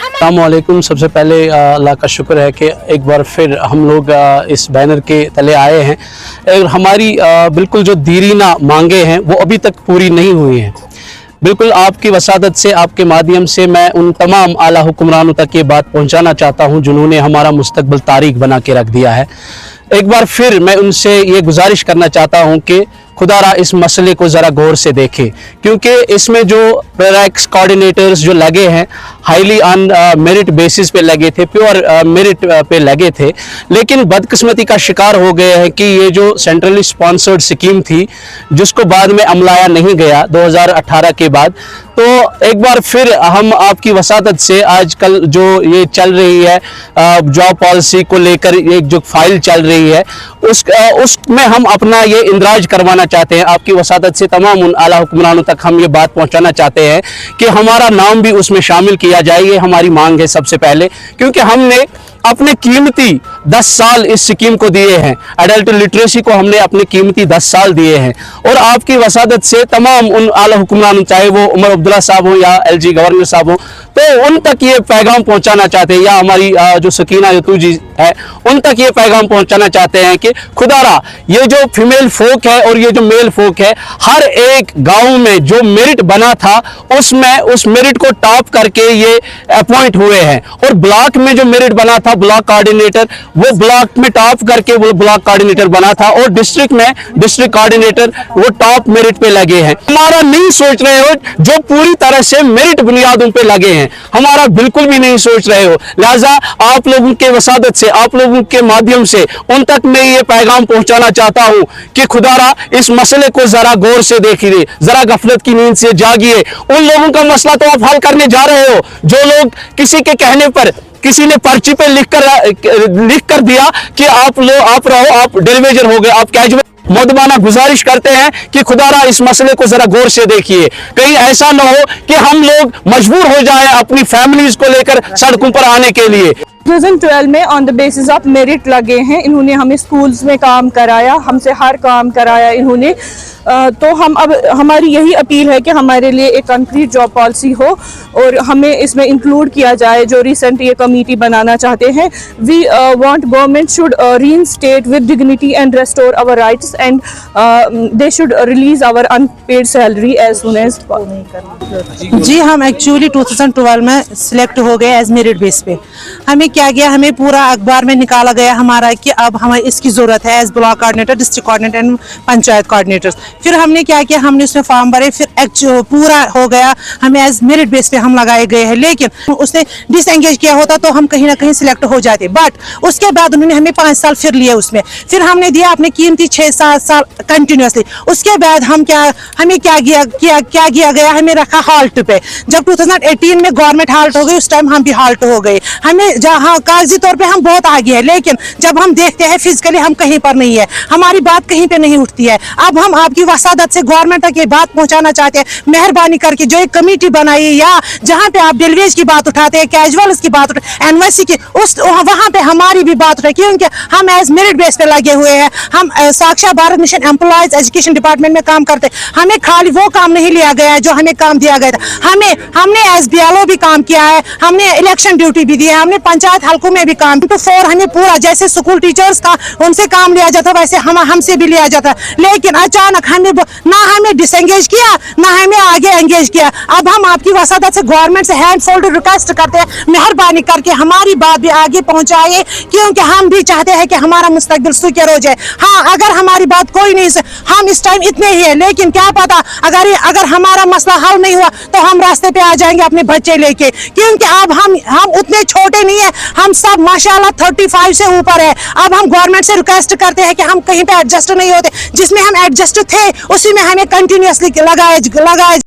अस्सलामुअलैकुम। सबसे पहले अल्लाह का शुक्र है कि एक बार फिर हम लोग इस बैनर के तले आए हैं और हमारी बिल्कुल जो दीरीना मांगे हैं वो अभी तक पूरी नहीं हुई हैं। बिल्कुल आपकी वसादत से, आपके माध्यम से मैं उन तमाम आला हुक्मरानों तक ये बात पहुंचाना चाहता हूं जिन्होंने हमारा मुस्तकबिल तारीख बना के रख दिया है। एक बार फिर मैं उनसे ये गुजारिश करना चाहता हूं कि खुदारा इस मसले को ज़रा गौर से देखें, क्योंकि इसमें जो प्रेरैक्स कोऑर्डिनेटर्स जो लगे हैं हाईली ऑन मेरिट बेसिस पे लगे थे, प्योर मेरिट पे लगे थे, लेकिन बदकिस्मती का शिकार हो गए हैं कि ये जो सेंट्रली स्पॉन्सर्ड स्कीम थी जिसको बाद में अमलाया नहीं गया 2018 के बाद, तो एक बार फिर हम आपकी वसादत से आजकल जो ये चल रही है जॉब पॉलिसी को लेकर एक जो फाइल चल रही है उसमें हम अपना ये इंदराज करवाना चाहते हैं। आपकी वसादत से तमाम उन आला हुक्मरानों तक हम ये बात पहुंचाना चाहते हैं कि हमारा नाम भी उसमें शामिल किया जाए। ये हमारी मांग है सबसे पहले, क्योंकि हमने अपने कीमती 10 साल इस स्कीम को दिए हैं। एडल्ट लिटरेसी को हमने अपने कीमती 10 साल दिए हैं और आपकी वसादत से तमाम उन आला हुक्मरान, चाहे वो उमर अब्दुल्ला साहब हो या LG गवर्नर साहब हो, तो उन तक ये पैगाम पहुंचाना चाहते हैं, या हमारी जो सकीना यतूजी है उन तक ये पैगाम पहुंचाना चाहते हैं कि खुदारा ये जो फीमेल फोक है और ये जो मेल फोक है, हर एक गाँव में जो मेरिट बना था उसमें उस मेरिट को टॉप करके ये अपॉइंट हुए हैं, और ब्लॉक में जो मेरिट बना था ब्लॉक कोऑर्डिनेटर, वो ब्लॉक में टॉप करके वो ब्लॉक कोऑर्डिनेटर बना था, और डिस्ट्रिक्ट में डिस्ट्रिक्ट कोऑर्डिनेटर वो टॉप मेरिट पे लगे हैं। हमारा नहीं सोच रहे हो जो पूरी तरह से मेरिट बुनियादों पे लगे हैं, हमारा बिल्कुल भी नहीं सोच रहे हो। लिहाजा आप लोगों के वसादत से, आप लोगों के माध्यम से उन तक मैं ये पैगाम पहुंचाना चाहता हूं कि खुदारा इस मसले को जरा गौर से देखिए, जरा गफलत की नींद से जागिए। उन लोगों का मसला तो आप हल करने जा रहे हो जो लोग किसी के कहने पर, किसी ने पर्ची पे लिख कर दिया कि आप रहो, आप डेलीवेजर हो गए, आप कैजुअल। मोदबाना गुजारिश करते हैं कि खुदारा इस मसले को जरा गौर से देखिए, कहीं ऐसा ना हो कि हम लोग मजबूर हो जाएं अपनी फैमिलीज को लेकर सड़कों पर आने के लिए। 2012 में on the basis of merit लगे हैं। इन्होंने हमें स्कूल्स में काम कराया, हमसे हर काम कराया इन्होंने। तो हम अब हमारी यही अपील है कि हमारे लिए एक कंक्रीट जॉब पॉलिसी हो और हमें इसमें इंक्लूड किया जाए जो रिसेंट ये कमेटी बनाना चाहते हैं। We want government should reinstate with dignity and restore our rights and they should release our unpaid salary as soon as. जी, हम एक्चुअली 2012 में सिलेक्ट हो गए एज मेरिट बेस पे। हमें क्या गया, हमें पूरा अखबार में निकाला गया हमारा कि अब हमें इसकी ज़रूरत है as block coordinator, district coordinator and panchayat coordinators. फिर हमने क्या किया, हमने उसमें फॉर्म भरे, फिर पूरा हो गया, हमें एज मेरिट बेस पे हम लगाए गए हैं। लेकिन उसने डिसएंगेज किया होता तो हम कहीं ना कहीं सिलेक्ट हो जाते, बट उसके बाद उन्होंने हमें 5 साल फिर लिए उसमें, फिर हमने दिया अपने कीमती 6-7 साल कंटिन्यूसली। उसके बाद हमें क्या किया गया, हमें रखा हाल्ट पे। जब 2018 में गवर्नमेंट हाल्ट हो गई, उस टाइम हम भी हाल्ट हो गए। हमें जहाँ कागजी तौर पे हम बहुत आगे हैं, लेकिन जब हम देखते हैं फिजिकली हम कहीं पर नहीं है, हमारी बात कहीं पे नहीं उठती है। अब हम आपकी वसादत से गवर्नमेंट तक ये बात पहुंचाना चाहते हैं, मेहरबानी करके जो एक कमेटी बनाई, या जहाँ पे आप डेलीवेज की बात उठाते हैं, कैजुअल्स की बात उठाते, NYC की, वहाँ पे हमारी भी बात उठाए, क्योंकि हम एज मेरिट बेस पे लगे हुए हैं। हम साक्षात Bharat mission employees education department में काम करते हैं। हमें खाली वो काम नहीं लिया गया है जो हमें काम दिया गया था। हमने एज BLO भी काम किया है, हमने इलेक्शन ड्यूटी भी दी है, हमने पंचायत हल्कों में भी काम। तो 4 हमें पूरा जैसे स्कूल टीचर्स का उनसे काम लिया जाता वैसे हमसे भी लिया जाता, लेकिन अचानक हमें डिसएंगेज किया, ना हमें आगे एंगेज किया। अब हम आपकी वसादत से गवर्नमेंट से हैंड फोल्ड रिक्वेस्ट करते हैं, मेहरबानी करके हमारी बात भी आगे पहुंचाइए, क्योंकि हम भी चाहते हैं कि हमारा मुस्तकबिल सिक्योर हो जाए। हाँ, अगर हमारी बात कोई नहीं से, हम इस टाइम इतने ही है, लेकिन क्या पता अगर हमारा मसला हल नहीं हुआ तो हम रास्ते पे आ जाएंगे अपने बच्चे लेके, क्योंकि अब हम उतने छोटे नहीं है, हम सब माशाल्लाह 35 से ऊपर है। अब हम गवर्नमेंट से रिक्वेस्ट करते हैं कि हम कहीं पे एडजस्ट नहीं होते, जिसमें हम एडजस्ट थे उसी में हमें कंटिन्यूअसली लगाए